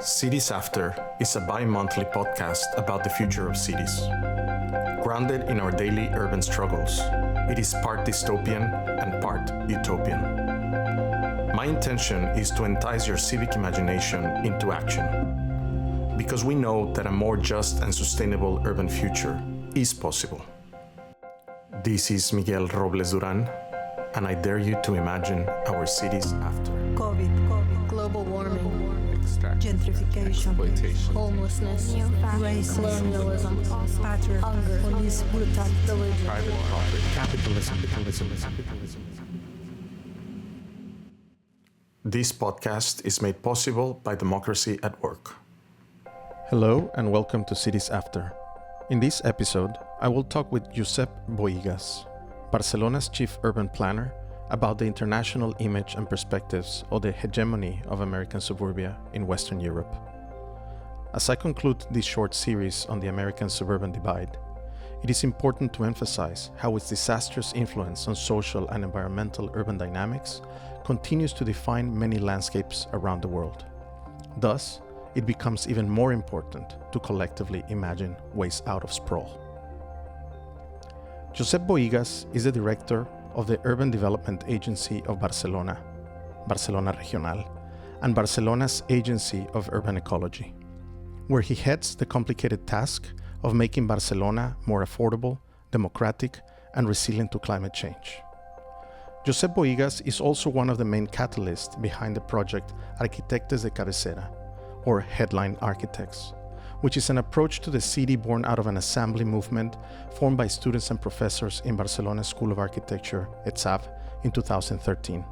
Cities After is a bi-monthly podcast about the future of cities. Grounded in our daily urban struggles, it is part dystopian and part utopian. My intention is to entice your civic imagination into action, because we know that a more just and sustainable urban future is possible. This is Miguel Robles-Duran, and I dare you to imagine our cities after. COVID, global warming, gentrification, exploitation, homelessness, racism, colonialism, patriarchy, hunger, police brutality, private property, Capitalism. This podcast is made possible by Democracy at Work. Hello and welcome to Cities After. In this episode, I will talk with Josep Bohigas, Barcelona's chief urban planner, about the international image and perspectives of the hegemony of American Suburbia in Western Europe. As I conclude this short series on the American Suburban Divide, it is important to emphasize how its disastrous influence on social and environmental urban dynamics continues to define many landscapes around the world. Thus, it becomes even more important to collectively imagine ways out of sprawl. Josep Bohigas is the director of the Urban Development Agency of Barcelona, Barcelona Regional, and Barcelona's Agency of Urban Ecology, where he heads the complicated task of making Barcelona more affordable, democratic, and resilient to climate change. Josep Bohigas is also one of the main catalysts behind the project Arquitectes de Cabecera, or Headline Architects, which is an approach to the city born out of an assembly movement formed by students and professors in Barcelona School of Architecture, ETSAB, in 2013.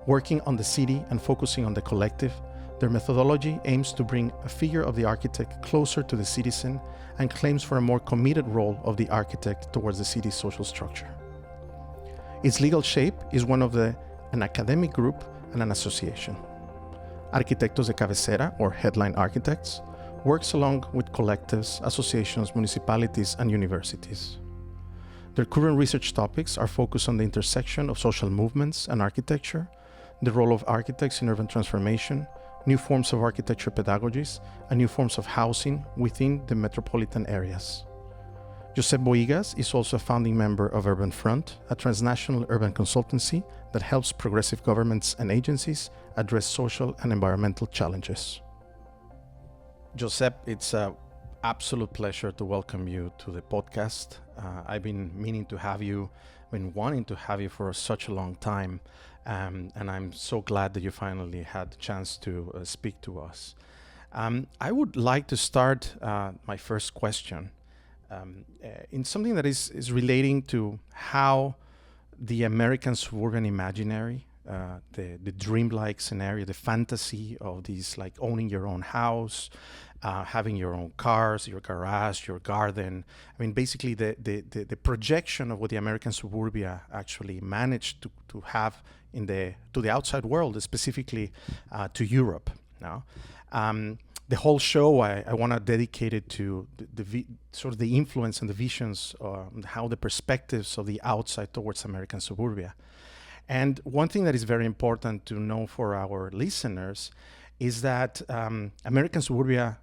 Working on the city and focusing on the collective, their methodology aims to bring a figure of the architect closer to the citizen and claims for a more committed role of the architect towards the city's social structure. Its legal shape is one of an academic group and an association. Arquitectos de Cabecera, or Headline Architects, works along with collectives, associations, municipalities, and universities. Their current research topics are focused on the intersection of social movements and architecture, the role of architects in urban transformation, new forms of architecture pedagogies, and new forms of housing within the metropolitan areas. Josep Bohigas is also a founding member of Urban Front, a transnational urban consultancy that helps progressive governments and agencies address social and environmental challenges. Josep, it's an absolute pleasure to welcome you to the podcast. I've been wanting to have you for such a long time, and I'm so glad that you finally had the chance to speak to us. I would like to start my first question in something that is relating to how the American suburban imaginary, the dreamlike scenario, the fantasy of these, like owning your own house, having your own cars, your garage, your garden. I mean, basically the projection of what the American suburbia actually managed to have to the outside world, specifically to Europe. Now, the whole show I want to dedicate it to sort of the influence and the visions, how the perspectives of the outside towards American suburbia. And one thing that is very important to know for our listeners is that American suburbia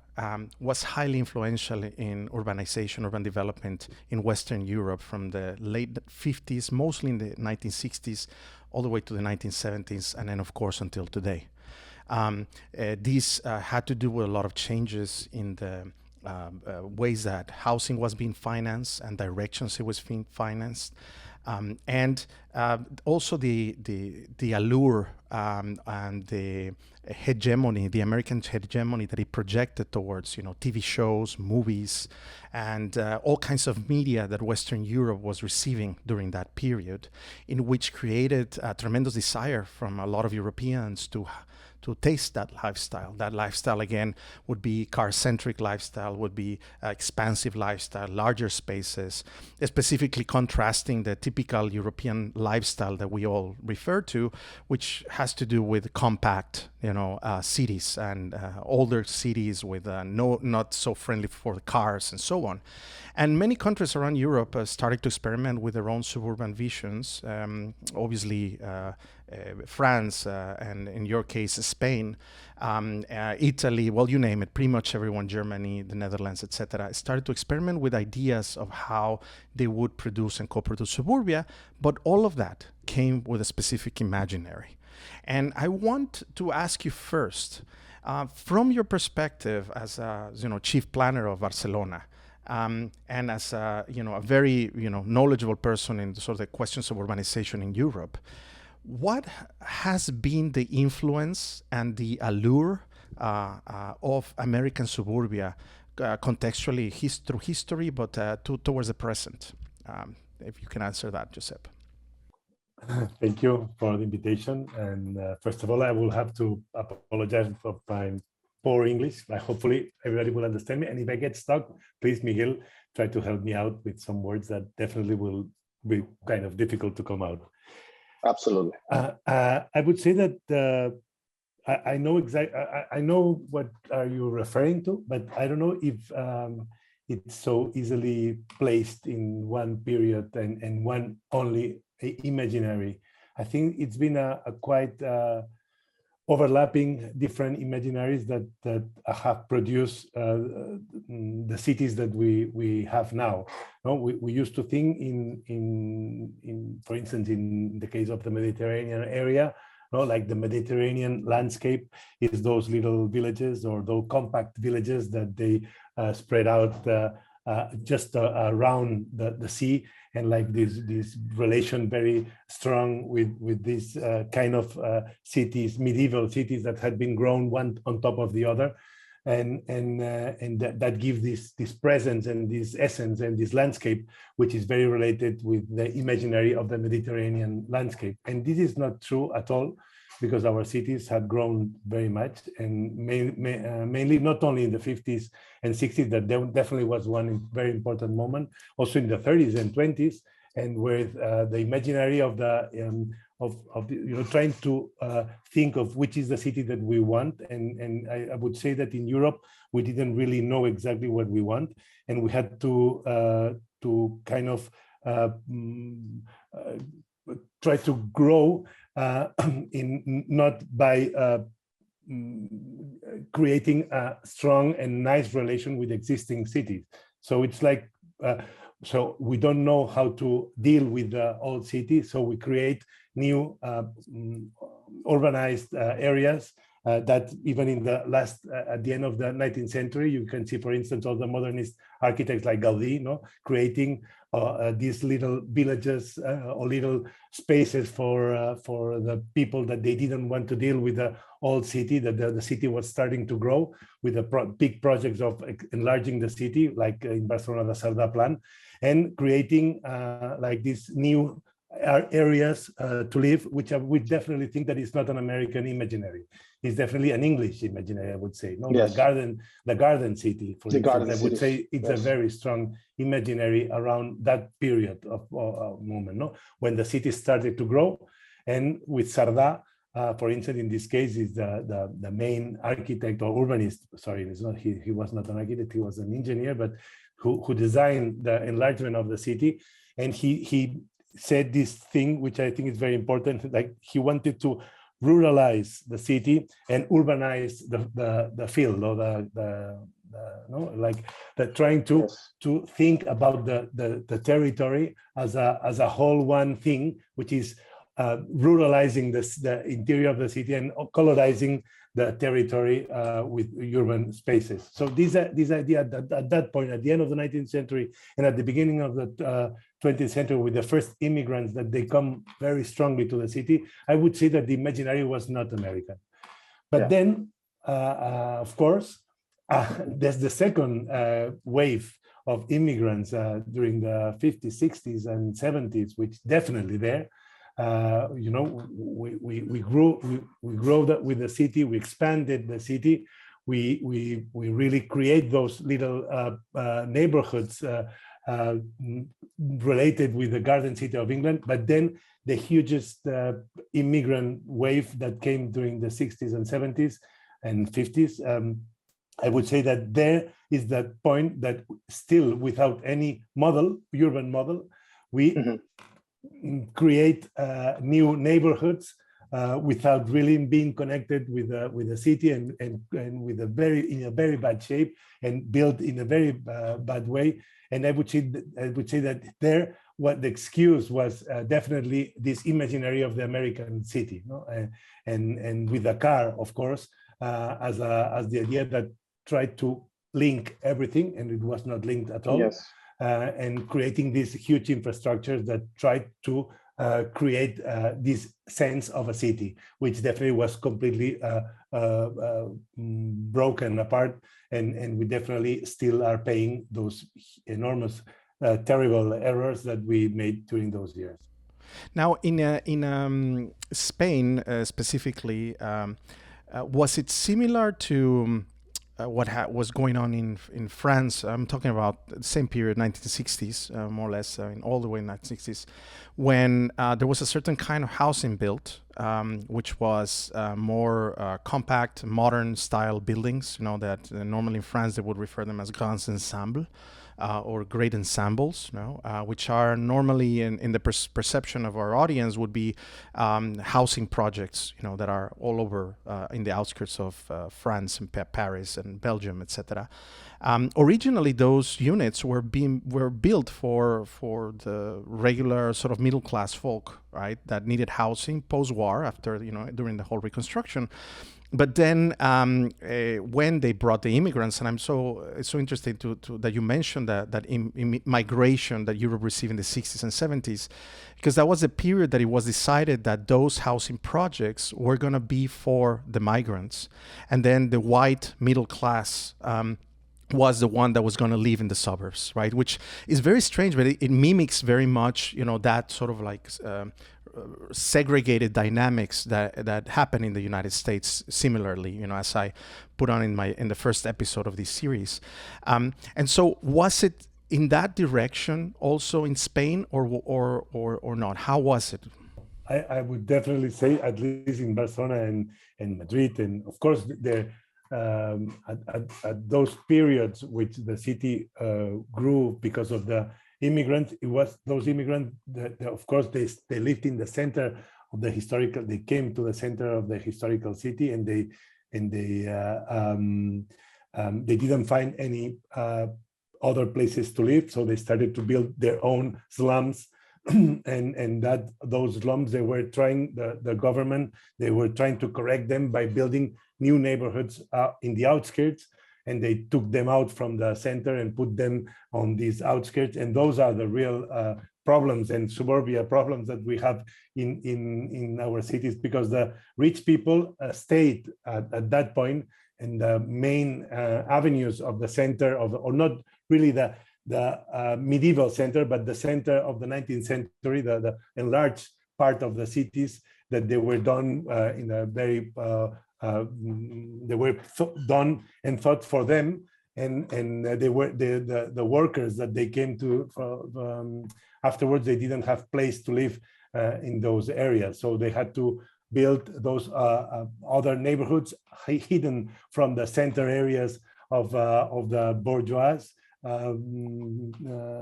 was highly influential in urbanization, urban development in Western Europe from the late 50s, mostly in the 1960s, all the way to the 1970s, and then, of course, until today. These had to do with a lot of changes in the ways that housing was being financed and directions it was being financed. And also the allure and the hegemony, the American hegemony that it projected towards, TV shows, movies, and all kinds of media that Western Europe was receiving during that period, in which created a tremendous desire from a lot of Europeans to taste that lifestyle. That lifestyle, again, would be car-centric lifestyle, would be expansive lifestyle, larger spaces, specifically contrasting the typical European lifestyle that we all refer to, which has to do with compact, cities and older cities with not so friendly for the cars and so on. And many countries around Europe started to experiment with their own suburban visions. Obviously, France, and in your case, Spain, Italy, well, you name it, pretty much everyone, Germany, the Netherlands, etc., started to experiment with ideas of how they would produce and co-produce suburbia, but all of that came with a specific imaginary. And I want to ask you first, from your perspective as a chief planner of Barcelona, and as a very knowledgeable person in sort of the questions of urbanization in Europe, what has been the influence and the allure of American suburbia contextually through history, but towards the present? If you can answer that, Josep. Thank you for the invitation. And first of all, I will have to apologize for my poor English. Hopefully everybody will understand me. And if I get stuck, please, Miguel, try to help me out with some words that definitely will be kind of difficult to come out. Absolutely. I would say that I know exactly. I know what are you referring to, but I don't know if it's so easily placed in one period and one only imaginary. I think it's been a quite overlapping different imaginaries that have produced the cities that we have now. No, we used to think in for instance, in the case of the Mediterranean area, no, like the Mediterranean landscape is those little villages or those compact villages that they spread out just around the sea, and like this relation very strong with these kind of cities, medieval cities that had been grown one on top of the other, and that give this presence and this essence and this landscape, which is very related with the imaginary of the Mediterranean landscape. And this is not true at all, because our cities had grown very much, and mainly not only in the 50s and 60s, that definitely was one very important moment, also in the 30s and 20s, and with the imaginary of the trying to think of which is the city that we want. And I would say that in Europe we didn't really know exactly what we want, and we had to kind of try to grow in not by creating a strong and nice relation with existing cities. So it's like, so we don't know how to deal with the old city, so we create new urbanized areas that even in the last, at the end of the 19th century, you can see, for instance, all the modernist architects like Gaudí, creating these little villages or little spaces for the people that they didn't want to deal with the old city, that the city was starting to grow with the big projects of enlarging the city, like in Barcelona, the Cerdà plan, and creating like these new areas to live, which I would definitely think that it's not an American imaginary. It's definitely an English imaginary, I would say. No, yes. The garden city, for instance, I would say it's a very strong imaginary around that period of moment, no, when the city started to grow. And with Cerdà, for instance, in this case, is the main architect or urbanist. Sorry, it's not he was not an architect; he was an engineer, but who designed the enlargement of the city. And he said this thing, which I think is very important, like he wanted to ruralize the city and urbanize the field, or trying to think about the territory as a whole one thing, which is ruralizing the interior of the city and colorizing the territory with urban spaces. So this idea that at that point, at the end of the 19th century and at the beginning of the 20th century, with the first immigrants, that they come very strongly to the city, I would say that the imaginary was not American. But then, of course, there's the second wave of immigrants during the 50s, 60s, and 70s, which definitely there. We grew that with the city. We expanded the city. We really create those little neighborhoods related with the Garden City of England. But then the hugest immigrant wave that came during the 60s and 70s and 50s. I would say that there is that point that still, without any model, urban model, we create new neighborhoods without really being connected with the city, and with in a very bad shape, and built in a very bad way. And I would say that there, what the excuse was definitely this imaginary of the American city, no? And with the car, of course, as the idea that tried to link everything, and it was not linked at all. Yes. And creating these huge infrastructures that tried to create this sense of a city, which definitely was completely broken apart, and we definitely still are paying those enormous, terrible errors that we made during those years. Now, in Spain specifically, was it similar to what was going on in France? I'm talking about the same period, 1960s, more or less, all the way in 1960s, when there was a certain kind of housing built, which was more compact, modern style buildings, that normally in France they would refer them as grands ensembles. Or great ensembles, which are normally in the perception of our audience would be housing projects, that are all over in the outskirts of France and Paris and Belgium, etc. Originally, those units were built for the regular sort of middle class folk, right, that needed housing post-war after during the whole reconstruction. But then when they brought the immigrants, and it's so interesting that you mentioned that migration that Europe received in the 60s and 70s, because that was a period that it was decided that those housing projects were going to be for the migrants, and then the white middle class was the one that was going to live in the suburbs, right? Which is very strange, but it mimics very much, that sort of like segregated dynamics that happen in the United States similarly, as I put on in the first episode of this series. And so was it in that direction also in Spain or not? How was it? I would definitely say, at least in Barcelona and Madrid, and of course at those periods which the city grew because of the immigrants, it was those immigrants that of course they lived in the center of the historical, they came to the center of the historical city, and they didn't find any other places to live, so they started to build their own slums. and that those slums, the government, they were trying to correct them by building new neighborhoods in the outskirts, and they took them out from the center and put them on these outskirts. And those are the real problems and suburbia problems that we have in our cities, because the rich people stayed at that point in the main avenues of the center or not really the medieval center, but the center of the 19th century, the enlarged part of the cities, that they were done in a very they were done and thought for them, and they were the workers that they came to afterwards. They didn't have place to live in those areas, so they had to build those other neighborhoods hidden from the center areas of the bourgeois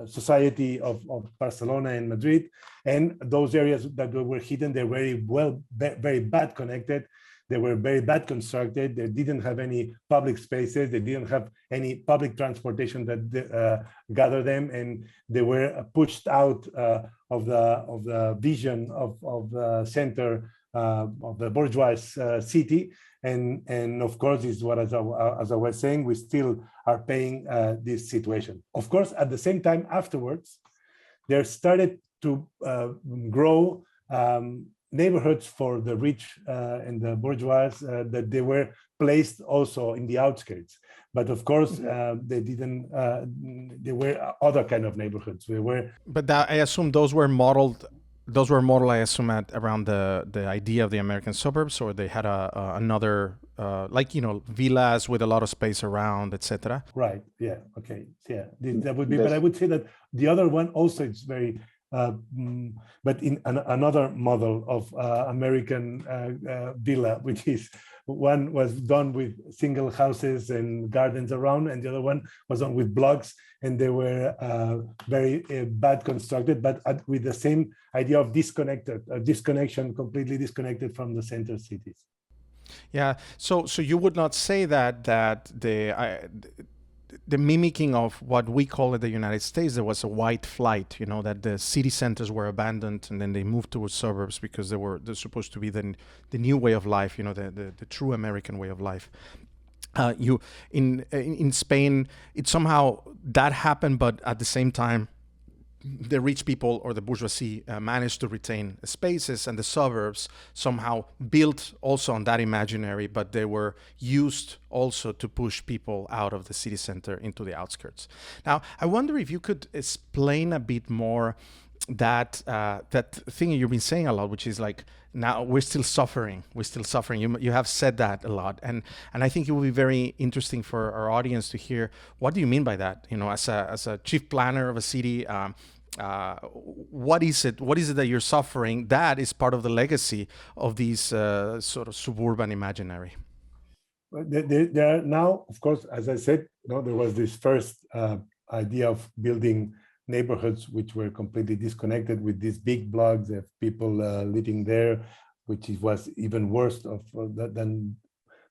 society of Barcelona and Madrid. And those areas that were hidden, they were very bad connected. They were very bad constructed. They didn't have any public spaces. They didn't have any public transportation that gathered them, and they were pushed out of the vision of the center of the bourgeois city. And of course, is what, as I was saying, we still are paying this situation. Of course, at the same time, afterwards, there started to grow neighborhoods for the rich and the bourgeois that they were placed also in the outskirts. But of course, they didn't. There were other kind of neighborhoods. But I assume those were modeled. Those were modeled, I assume, around the idea of the American suburbs, or they had another, villas with a lot of space around, etc. Right. Yeah. Okay. Yeah. That would be. But I would say that the other one also is very but in another model of American villa, which is one was done with single houses and gardens around, and the other one was done with blocks, and they were very bad constructed, but with the same idea of disconnection, completely disconnected from the center cities. Yeah. So you would not say that the mimicking of what we call in the United States, there was a white flight, that the city centers were abandoned and then they moved towards suburbs because they're supposed to be the new way of life, the true American way of life. In Spain, it somehow that happened, but at the same time, the rich people or the bourgeoisie managed to retain spaces, and the suburbs somehow built also on that imaginary, but they were used also to push people out of the city center into the outskirts. Now, I wonder if you could explain a bit more that thing you've been saying a lot, which is like, now we're still suffering. You have said that a lot, and I think it will be very interesting for our audience to hear, what do you mean by that? As a chief planner of a city, what is it that you're suffering that is part of the legacy of these sort of suburban imaginary? There are now, of course, as I said, there was this first idea of building neighborhoods which were completely disconnected with these big blocks of people living there, which was even worse than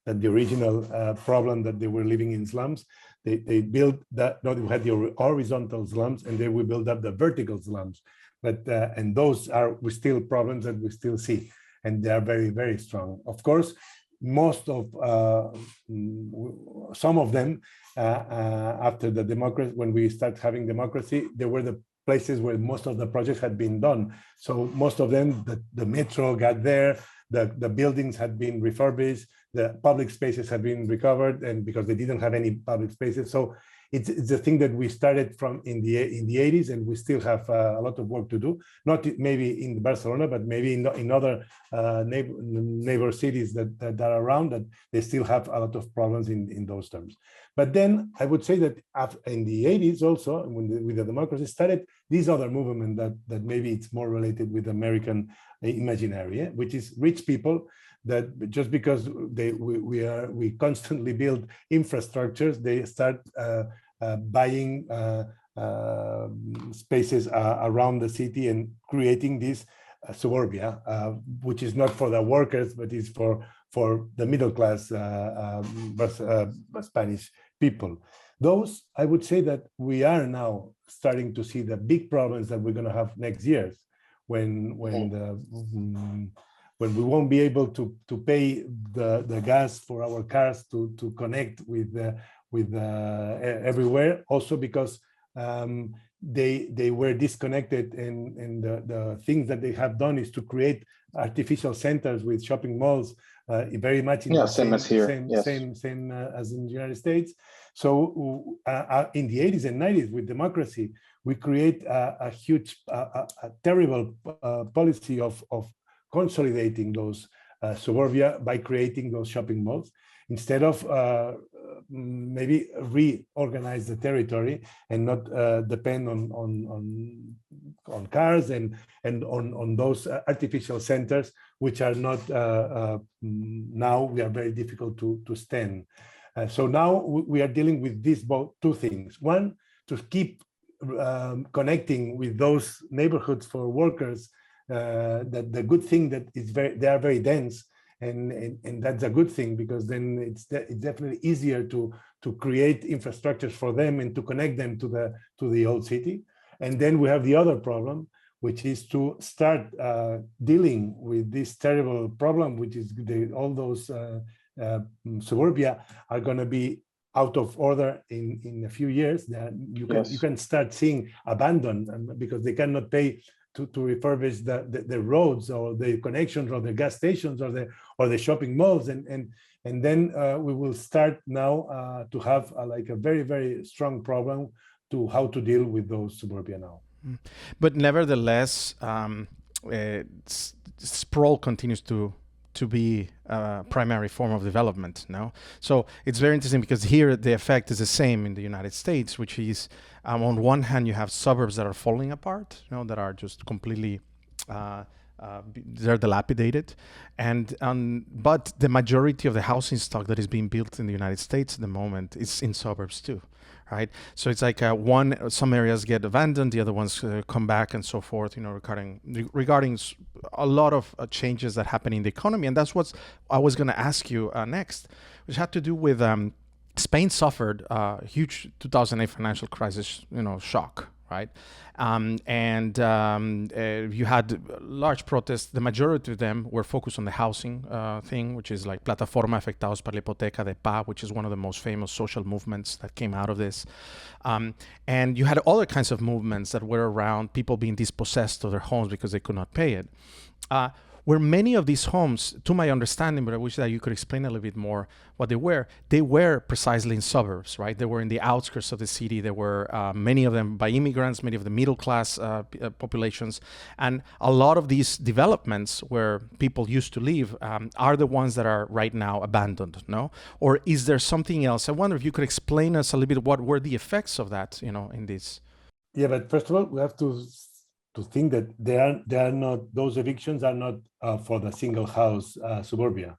the original problem that they were living in slums. They built that. No, they had the horizontal slums, and they will build up the vertical slums. But and those are still problems that we still see, and they are very, very strong. Of course, most of some of them after the democracy, when we start having democracy, there were the places where most of the projects had been done. So most of them, the metro got there, the buildings had been refurbished, the public spaces had been recovered, and because they didn't have any public spaces. So it's a thing that we started from in the 80s, and we still have a lot of work to do. Not maybe in Barcelona, but maybe in other neighbor cities that are around, that they still have a lot of problems in those terms. But then I would say that in the 80s also, with the democracy, started this other movement that maybe it's more related with American imaginary, which is rich people that just because we constantly build infrastructures, they start buying spaces around the city and creating this suburbia, which is not for the workers, but is for the middle class Spanish people. Those, I would say that we are now starting to see the big problems that we're going to have next years, when we won't be able to pay the gas for our cars to connect with everywhere. Also because they were disconnected, and the things that they have done is to create artificial centers with shopping malls, very much in the same as in the United States. So in the 80s and 90s, with democracy, we create a huge, terrible policy of consolidating those suburbia by creating those shopping malls, instead of maybe reorganize the territory and not depend on cars and on those artificial centers, which are not now we are very difficult to stand. So now we are dealing with these two things. One, to keep connecting with those neighborhoods for workers. That the good thing that is they are very dense, and that's a good thing, because then it's definitely easier to create infrastructures for them and to connect them to the old city. And then we have the other problem, which is to start dealing with this terrible problem, which is all those suburbia are going to be out of order in a few years. You can start seeing abandoned because they cannot pay to refurbish the roads or the connections or the gas stations or the shopping malls, and then we will start now to have like a very, very strong problem to how to deal with those suburbia now. But nevertheless, sprawl continues to to be a primary form of development. No, so it's very interesting because here the effect is the same in the United States, which is on one hand you have suburbs that are falling apart, that are just completely they're dilapidated, and but the majority of the housing stock that is being built in the United States at the moment is in suburbs too, right? So it's like some areas get abandoned, the other ones come back, and so forth. Regarding a lot of changes that happen in the economy, and that's what I was going to ask you next, which had to do with Spain suffered a huge 2008 financial crisis, shock. Right, you had large protests. The majority of them were focused on the housing thing, which is like Plataforma Afectados por la Hipoteca de Paz, which is one of the most famous social movements that came out of this. And you had other kinds of movements that were around people being dispossessed of their homes because they could not pay it. Where many of these homes, to my understanding, but I wish that you could explain a little bit more what they were precisely in suburbs, right? They were in the outskirts of the city. There were many of them by immigrants, many of the middle class populations. And a lot of these developments where people used to live are the ones that are right now abandoned, no? Or is there something else? I wonder if you could explain us a little bit what were the effects of that, in this. Yeah, but first of all, we have to think that they are not, those evictions are not for the single house suburbia.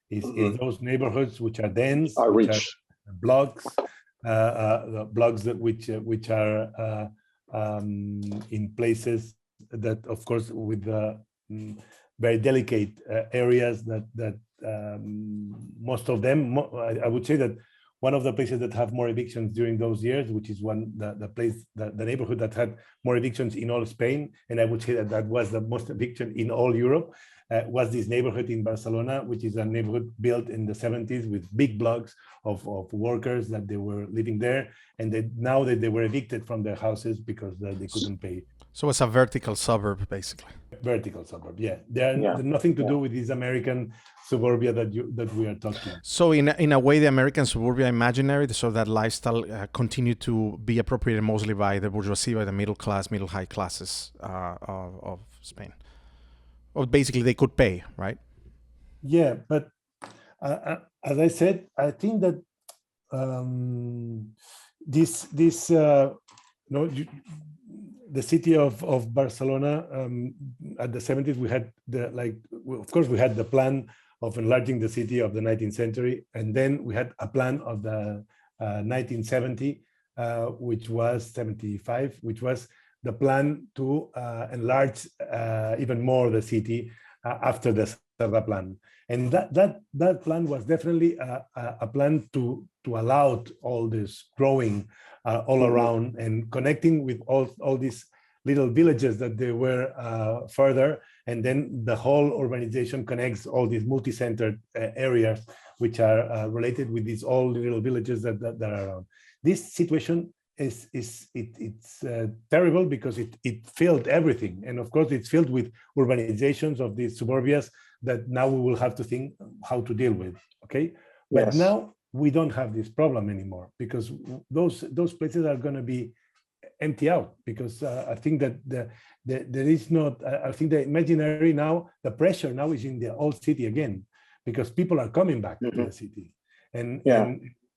It's those neighborhoods which are dense, which are blocks, the blocks which are in places that, of course, with the very delicate areas that most of them, I would say that one of the places that have more evictions during those years, which is the neighborhood that had more evictions in all Spain, and I would say that was the most eviction in all Europe, was this neighborhood in Barcelona, which is a neighborhood built in the 70s with big blocks of workers that they were living there, and now that they were evicted from their houses because they couldn't pay. So it's a vertical suburb, basically. Vertical suburb, yeah. They're nothing to do with this American suburbia that we are talking. So in a way, the American suburbia imaginary, so that lifestyle continued to be appropriated mostly by the bourgeoisie, by the middle class, middle high classes of Spain. Or basically, they could pay, right? Yeah, but as I said, I think that the city of Barcelona at the 70s, we had of course, we had the plan of enlarging the city of the 19th century, and then we had a plan of the 1970, which was 75, which was the plan to enlarge even more the city after the Serra plan. And that plan was definitely a plan to allow all this growing all around and connecting with all these little villages that they were further. And then the whole urbanization connects all these multi-centered areas, which are related with these all little villages that are around. This situation it's terrible because it filled everything. And of course, it's filled with urbanizations of these suburbias that now we will have to think how to deal with, okay? But yes, now we don't have this problem anymore because those places are going to be empty out because I think that there is not, I think the imaginary now, the pressure now is in the old city again because people are coming back to the city.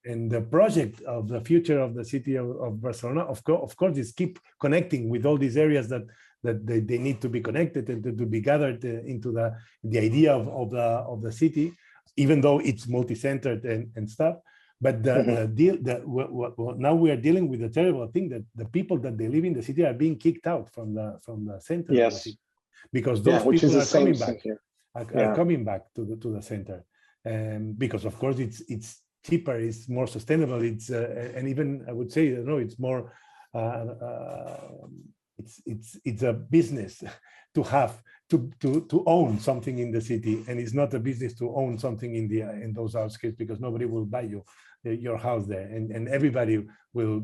And the project of the future of the city of Barcelona, of course, is keep connecting with all these areas that they need to be connected and to be gathered into the idea of the city, even though it's multi-centered and stuff. But now we are dealing with the terrible thing that the people that they live in the city are being kicked out from the center of the city because those people are coming back. Are coming back to the center, because of course it's cheaper, it's more sustainable, it's and even I would say it's more it's a business to have to own something in the city, and it's not a business to own something in those outskirts because nobody will buy your house there, and everybody will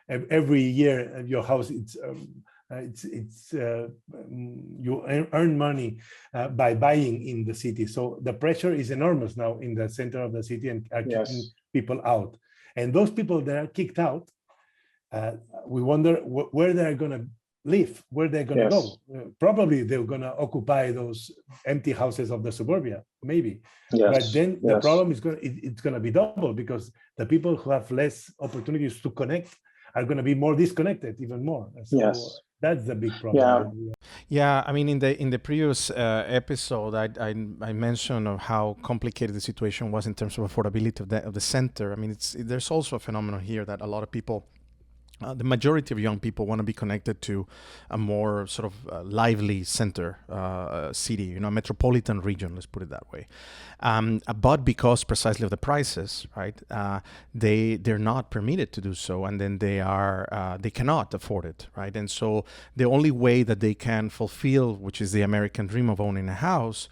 every year your house you earn money by buying in the city. So the pressure is enormous now in the center of the city and are kicking people out. And those people that are kicked out, we wonder where they're going to live, where they're going to Yes. go. Probably they're going to occupy those empty houses of the suburbia, maybe. Yes. But then the Yes. problem is it's going to be double, because the people who have less opportunities to connect are going to be more disconnected, even more. So Yes. that's the big problem. Yeah, I mean, in the previous episode, I mentioned of how complicated the situation was in terms of affordability of the center. I mean, there's also a phenomenon here that a lot of people, the majority of young people, want to be connected to a more sort of lively center city, a metropolitan region, let's put it that way. But because precisely of the prices, right, they're not permitted to do so, and then they cannot afford it, right? And so the only way that they can fulfill, which is the American dream of owning a house,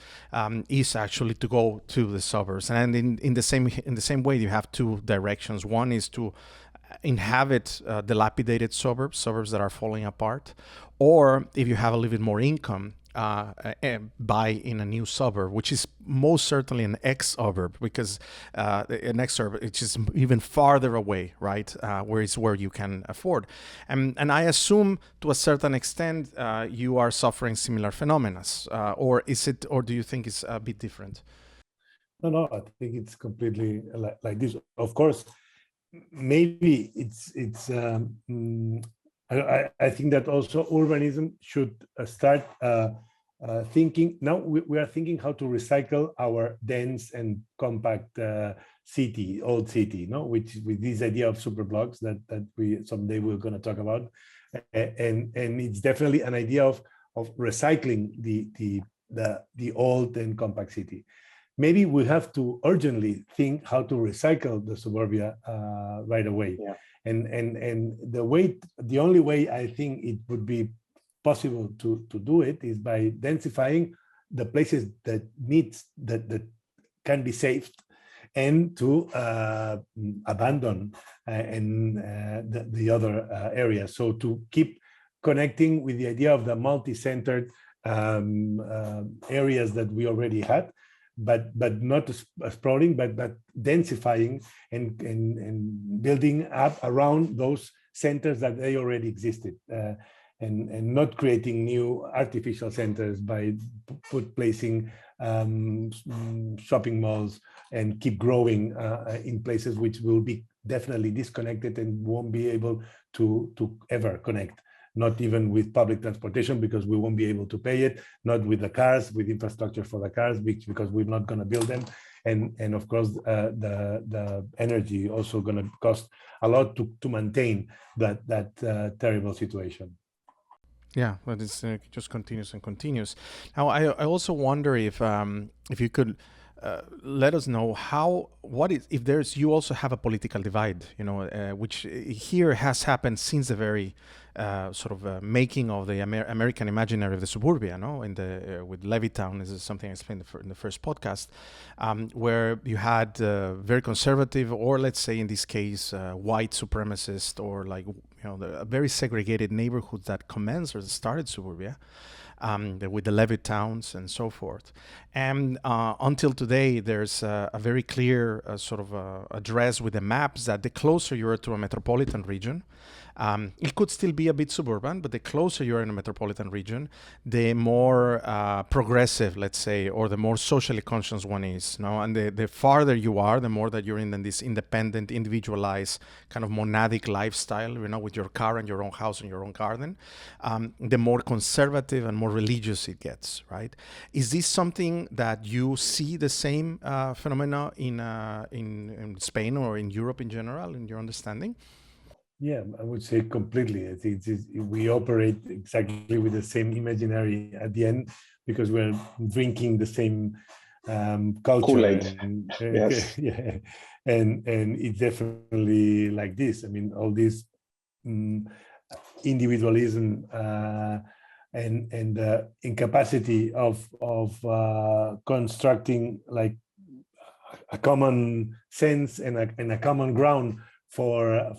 is actually to go to the suburbs. And in the same way, you have two directions. One is to inhabit dilapidated suburbs that are falling apart, or if you have a little bit more income, buy in a new suburb, which is most certainly an ex-suburb, because an ex-suburb, which is even farther away, right, where you can afford. And I assume to a certain extent you are suffering similar phenomena, or do you think it's a bit different? No, I think it's completely like this. Of course, maybe I think that also urbanism should start thinking. Now we are thinking how to recycle our dense and compact old city, which with this idea of super blocks that we someday we're going to talk about, and it's definitely an idea of recycling the old and compact city. Maybe we have to urgently think how to recycle the suburbia right away. Yeah. And the only way I think it would be possible to do it is by densifying the places that can be saved, and to abandon the other areas. So to keep connecting with the idea of the multi-centered areas that we already had, but not sprawling, but densifying and building up around those centers that they already existed, and not creating new artificial centers by placing shopping malls, and keep growing in places which will be definitely disconnected and won't be able to ever connect. Not even with public transportation, because we won't be able to pay it, not with the cars, with infrastructure for the cars, because we're not going to build them. And of course, the energy also going to cost a lot to maintain that terrible situation. Yeah, but it just continues and continues. Now, I also wonder if you could let us know if you also have a political divide, which here has happened since the very making of the American imaginary of the suburbia, with Levittown. This is something I explained in the first podcast, where you had very conservative, or let's say in this case, white supremacist, or the very segregated neighborhoods that commenced or started suburbia. With the Levittowns and so forth. And until today, there's a very clear address with the maps that the closer you are to a metropolitan region, it could still be a bit suburban, but the closer you are in a metropolitan region, the more progressive, let's say, or the more socially conscious one is. And the farther you are, the more that you're in this independent, individualized, kind of monadic lifestyle, with your car and your own house and your own garden, the more conservative and more religious it gets, right? Is this something that you see the same phenomena in Spain or in Europe in general, in your understanding? Yeah, I would say completely. I think we operate exactly with the same imaginary at the end, because we're drinking the same culture. Kool-Aid. Yes. Yeah, and it's definitely like this. I mean, all this individualism and the incapacity of constructing like a common sense and a common ground for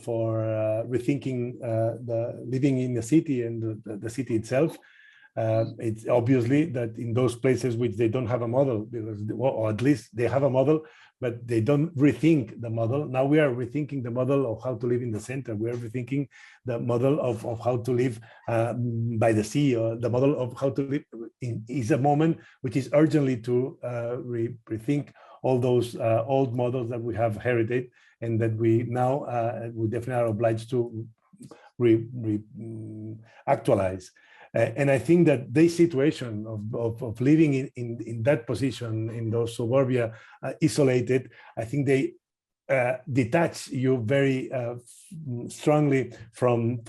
rethinking the living in the city and the city itself. It's obviously that in those places which they don't have a model, or at least they have a model, but they don't rethink the model. Now we are rethinking the model of how to live in the center. We are rethinking the model of how to live by the sea, or the model of how to live is a moment which is urgently to rethink all those old models that we have inherited, and that we now we definitely are obliged to actualize. And I think that this situation of living in that position, in those suburbia, isolated, I think they detach you very strongly from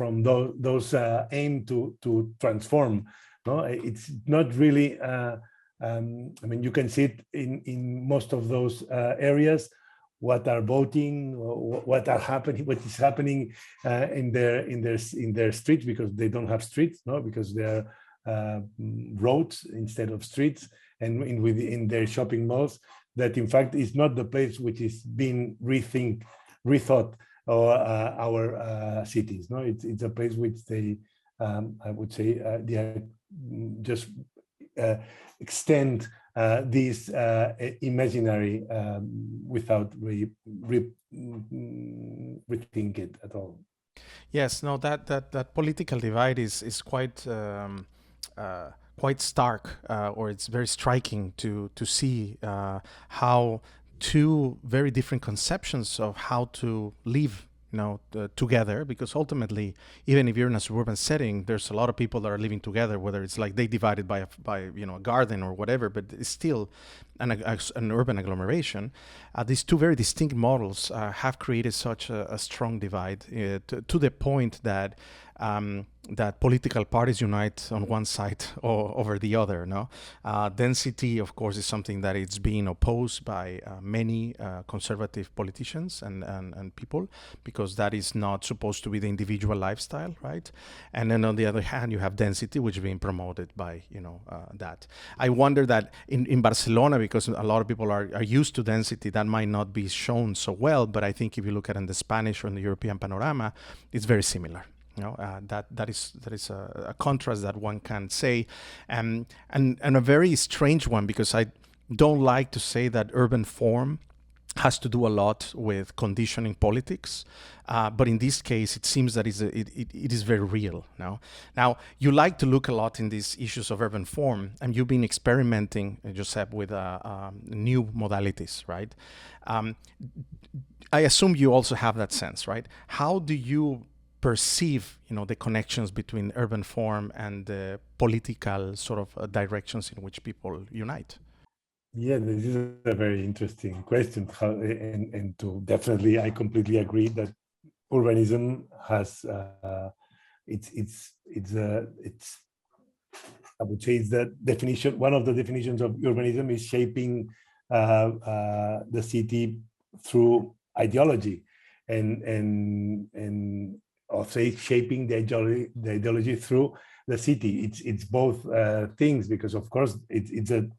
those aim to transform. No, it's not really. I mean, you can see it in most of those areas. What are voting, what is happening in their streets, because they don't have streets, no, because they are roads instead of streets, and within their shopping malls, that in fact is not the place which is being rethought, or our cities. No, it's a place which they, I would say, they are just extend this imaginary without rethink it at all. Yes, no, that political divide is quite quite stark, or it's very striking to see how two very different conceptions of how to live, together, because ultimately, even if you're in a suburban setting, there's a lot of people that are living together, whether it's like they divided by a garden or whatever, but it's still an urban agglomeration. These two very distinct models have created such a strong divide to the point that that political parties unite on one side or over the other. No, density, of course, is something that it's being opposed by many conservative politicians and people, because that is not supposed to be the individual lifestyle, right? And then on the other hand, you have density, which is being promoted by that. I wonder that in Barcelona, because a lot of people are used to density, that might not be shown so well. But I think if you look at it in the Spanish or in the European panorama, it's very similar. That is a contrast that one can say, and a very strange one, because I don't like to say that urban form has to do a lot with conditioning politics, but in this case, it seems that it is very real. Now you like to look a lot in these issues of urban form, and you've been experimenting, Josep, with new modalities, right? I assume you also have that sense, right? How do you perceive, the connections between urban form and the political sort of directions in which people unite? Yeah, this is a very interesting question. And to definitely, I completely agree that urbanism has it's I would say it's the definition. One of the definitions of urbanism is shaping the city through ideology, and or say shaping the ideology through the city. It's both things, because of course it's a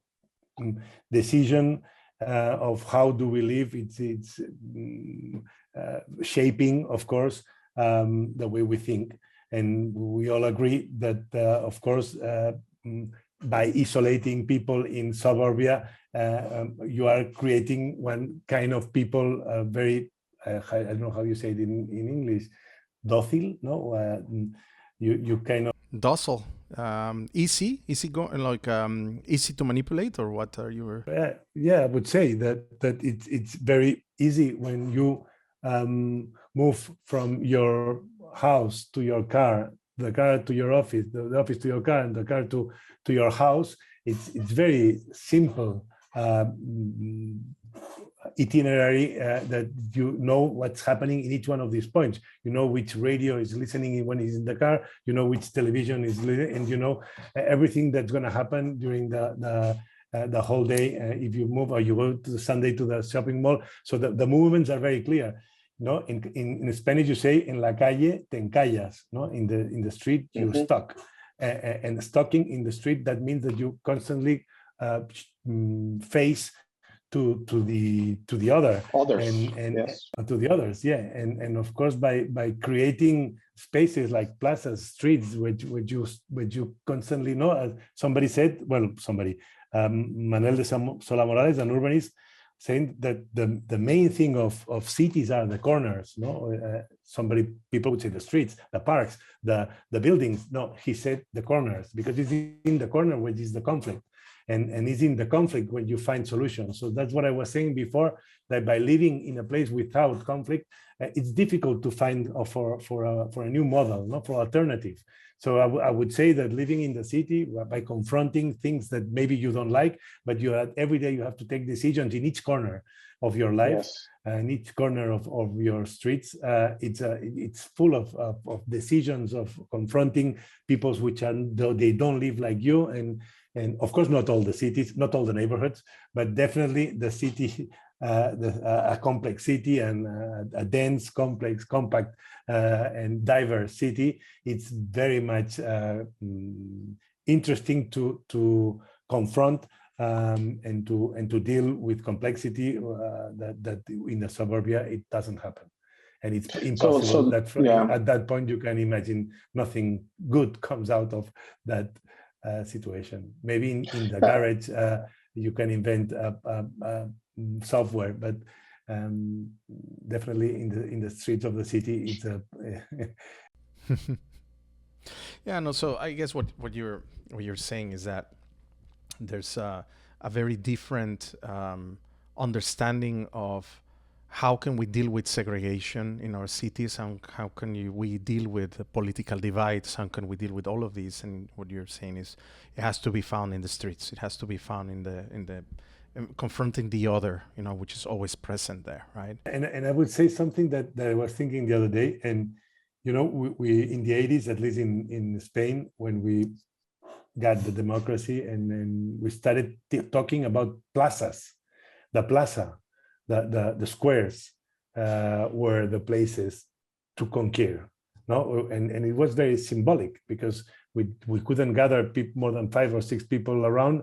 decision of how do we live. It's shaping, of course, the way we think, and we all agree that of course by isolating people in suburbia, you are creating one kind of people, very I don't know how you say it in English, docile, no? You kind of docile, easy going, like easy to manipulate, or what are you? Yeah, I would say that it's very easy when you move from your house to your car, the car to your office, the office to your car, and the car to your house. It's very simple itinerary that you know what's happening in each one of these points. You know which radio is listening when he's in the car, you know which television is listening, and you know everything that's going to happen during the whole day if you move, or you go to the Sunday to the shopping mall. So the movements are very clear. No, in Spanish you say en la calle te encallas, no, in the street you stuck, and stocking in the street, that means that you constantly face to the other others, and yes. To the others, yeah, and of course by creating spaces like plazas, streets, which you constantly know. Somebody said, well, Manuel de Sola Morales, an urbanist, saying that the main thing of cities are the corners. No, people would say the streets, the parks, the buildings. No, he said the corners, because it's in the corner which is the conflict, and it's in the conflict when you find solutions. So that's what I was saying before, that by living in a place without conflict, it's difficult to find for a new model, not for alternative. So I would say that living in the city, by confronting things that maybe you don't like, but every day you have to take decisions in each corner of your life, Yes. in each corner of your streets. It's full of decisions, of confronting peoples which they don't live like you, and of course not all the cities, not all the neighborhoods, but definitely the city. A complex city and a dense, complex, compact, and diverse city. It's very much interesting to confront and to deal with complexity that in the suburbia it doesn't happen, and it's impossible. At that point you can imagine nothing good comes out of that situation. Maybe in the garage you can invent software, but definitely in the streets of the city, it's a yeah. No. So I guess what you're saying is that there's a very different understanding of how can we deal with segregation in our cities, and how can we deal with political divides, how can we deal with all of these. And what you're saying is it has to be found in the streets. It has to be found in the confronting the other, which is always present there, right? And I would say something that I was thinking the other day, and we in the 80s, at least in Spain, when we got the democracy, and then we started talking about plazas. The plaza, the squares were the places to conquer. No, and it was very symbolic, because we couldn't gather more than 5 or 6 people around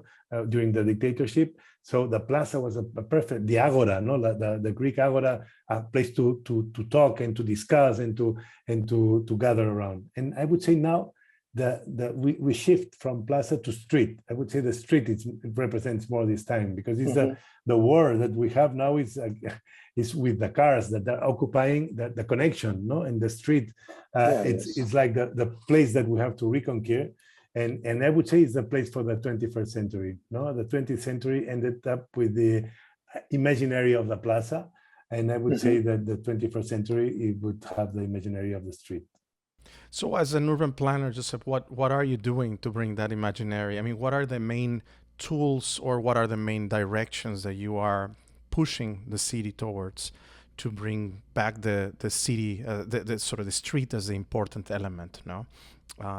during the dictatorship. So the plaza was a perfect, the agora, no, the Greek agora, a place to talk and to discuss and to gather around. And I would say now we shift from plaza to street. I would say the street it represents more this time, because it's the war that we have now is with the cars that are occupying the connection, no, and the street. It's like the place that we have to reconquer. And I would say it's the place for the 21st century. No, the 20th century ended up with the imaginary of the plaza, and I would say that the 21st century it would have the imaginary of the street. So, as an urban planner, Josep, what are you doing to bring that imaginary? I mean, what are the main tools, or what are the main directions that you are pushing the city towards to bring back the city, the sort of the street as the important element, no,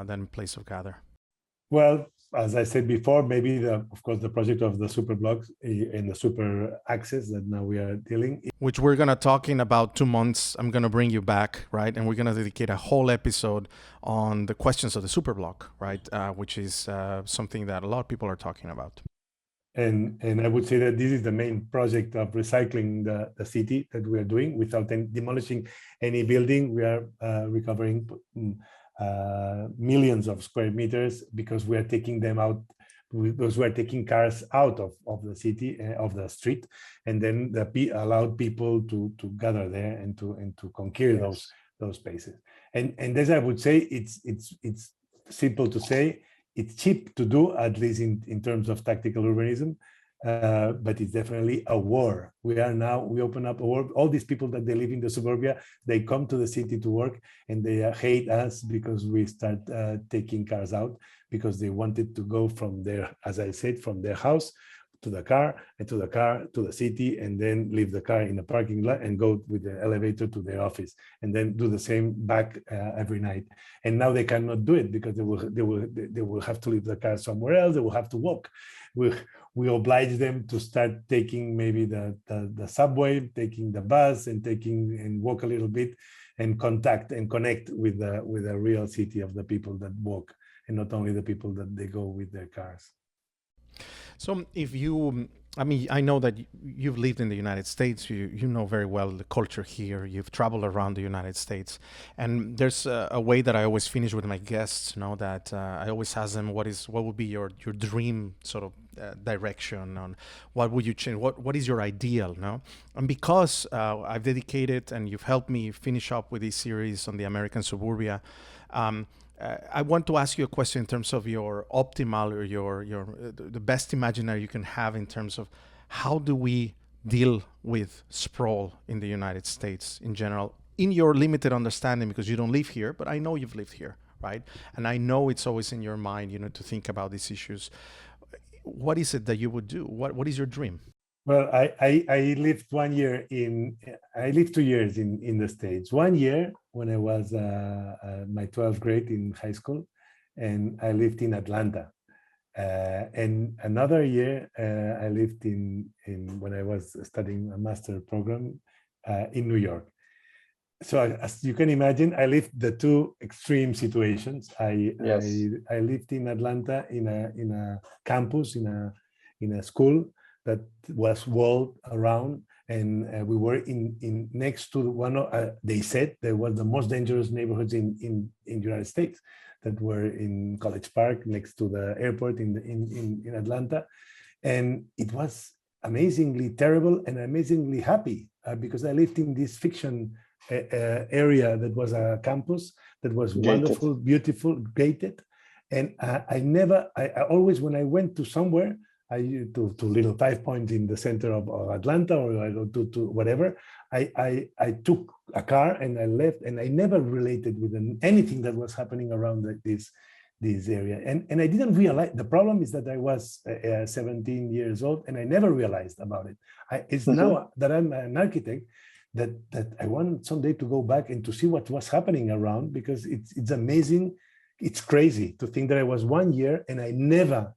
than place of gather? Well, as I said before, maybe of course the project of the super blocks and the super access that now we are dealing, which we're going to talk in about 2 months. I'm going to bring you back, right? And we're going to dedicate a whole episode on the questions of the super block, right? Which is something that a lot of people are talking about. And I would say that this is the main project of recycling the city that we are doing without demolishing any building. We are recovering millions of square meters, because we are taking them out, because we are taking cars out of the city, of the street, and then allowed people to gather there and to conquer those spaces. And as I would say, it's simple to say, it's cheap to do, at least in terms of tactical urbanism, but it's definitely a war. We open up a war. All these people that they live in the suburbia, they come to the city to work, and they hate us because we start taking cars out, because they wanted to go from their, as I said, from their house to the car, and to the car to the city, and then leave the car in the parking lot and go with the elevator to their office, and then do the same back every night. And now they cannot do it, because they will have to leave the car somewhere else. They will have to walk. We oblige them to start taking maybe the subway, taking the bus, and walk a little bit, and contact and connect with the real city of the people that walk, and not only the people that they go with their cars. So if you I mean, I know that you've lived in the United States. You know very well the culture here. You've traveled around the United States, and there's a way that I always finish with my guests. You know that I always ask them what would be your dream sort of direction on what would you change. What is your ideal? No, and because I've dedicated and you've helped me finish up with this series on the American Suburbia. I want to ask you a question in terms of your optimal or your the best imaginary you can have in terms of how do we deal with sprawl in the United States in general, in your limited understanding, because you don't live here, but I know you've lived here, right? And I know it's always in your mind, to think about these issues. What is it that you would do? What is your dream? Well, I lived 1 year I lived 2 years in the States. 1 year when I was my 12th grade in high school, and I lived in Atlanta. And another year I lived in when I was studying a master program in New York. So as you can imagine, I lived the two extreme situations. Yes. I lived in Atlanta in a campus in a school that was walled around, and we were in next to one of they said there was the most dangerous neighborhoods in the United States, that were in College Park next to the airport in Atlanta. And it was amazingly terrible and amazingly happy because I lived in this fiction area that was a campus that was gated. Wonderful, beautiful, gated. And I always, when I went to somewhere, to little 5 points in the center of Atlanta, or I go to whatever, I took a car and I left, and I never related with anything that was happening around this area. And I didn't realize, the problem is that I was 17 years old and I never realized about it. It's now that I'm an architect that I want someday to go back and to see what was happening around, because it's amazing. It's crazy to think that I was 1 year and I never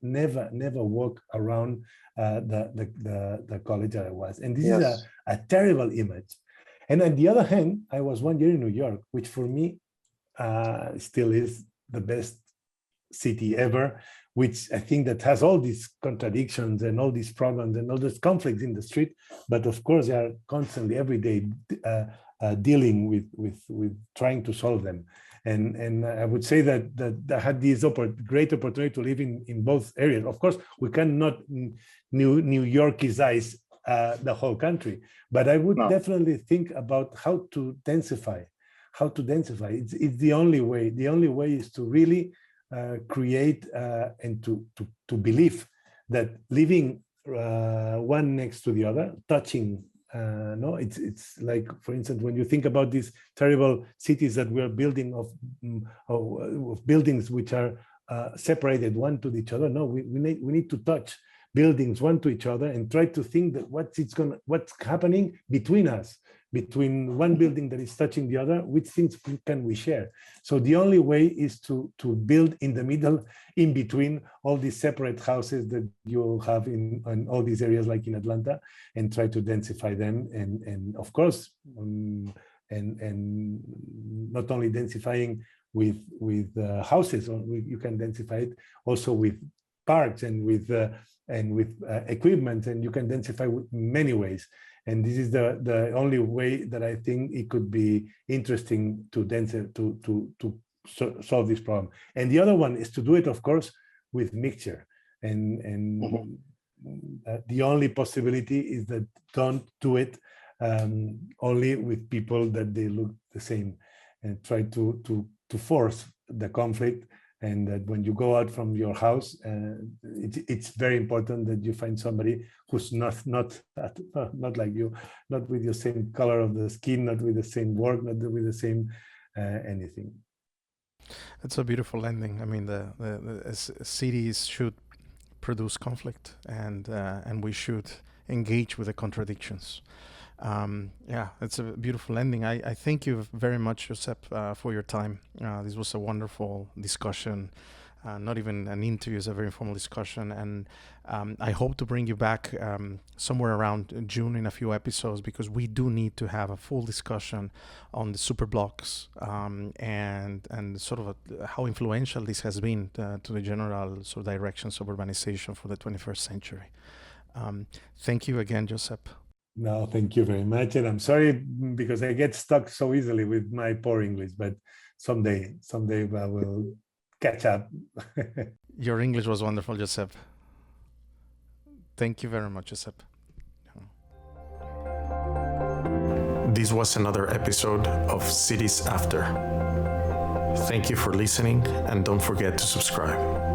walked around the college that I was. And this is a terrible image. And on the other hand, I was 1 year in New York, which for me still is the best city ever, which I think that has all these contradictions and all these problems and all these conflicts in the street. But of course, they are constantly every day dealing with trying to solve them. And I would say that I had this great opportunity to live in both areas. Of course, we cannot New Yorkize the whole country, but I would definitely think about how to densify. It's the only way. The only way is to really create and to believe that living one next to the other, touching. No, it's like, for instance, when you think about these terrible cities that we're building of buildings which are separated one to each other. No, we need to touch buildings one to each other and try to think that what's happening between us, between one building that is touching the other, which things can we share? So the only way is to build in the middle, in between all these separate houses that you have in all these areas, like in Atlanta, and try to densify them. And of course, and not only densifying with houses, you can densify it also with parks and with equipment, and you can densify with many ways. And this is the only way that I think it could be interesting to solve this problem. And the other one is to do it, of course, with mixture. And the only possibility is that don't do it only with people that they look the same, and try to force the conflict. And that when you go out from your house, it's very important that you find somebody who's not like you, not with your same color of the skin, not with the same work, not with the same anything. That's a beautiful ending. I mean, the cities should produce conflict, and we should engage with the contradictions. Yeah, it's a beautiful ending. I thank you very much, Josep, for your time. This was a wonderful discussion, not even an interview, it's a very informal discussion. And I hope to bring you back somewhere around June in a few episodes, because we do need to have a full discussion on the super blocks and sort of how influential this has been to the general sort of directions of urbanization for the 21st century. Thank you again, Josep. No, thank you very much. And I'm sorry because I get stuck so easily with my poor English, but someday I will catch up. Your English was wonderful, Josep. Thank you very much, Josep. This was another episode of Cities After. Thank you for listening, and don't forget to subscribe.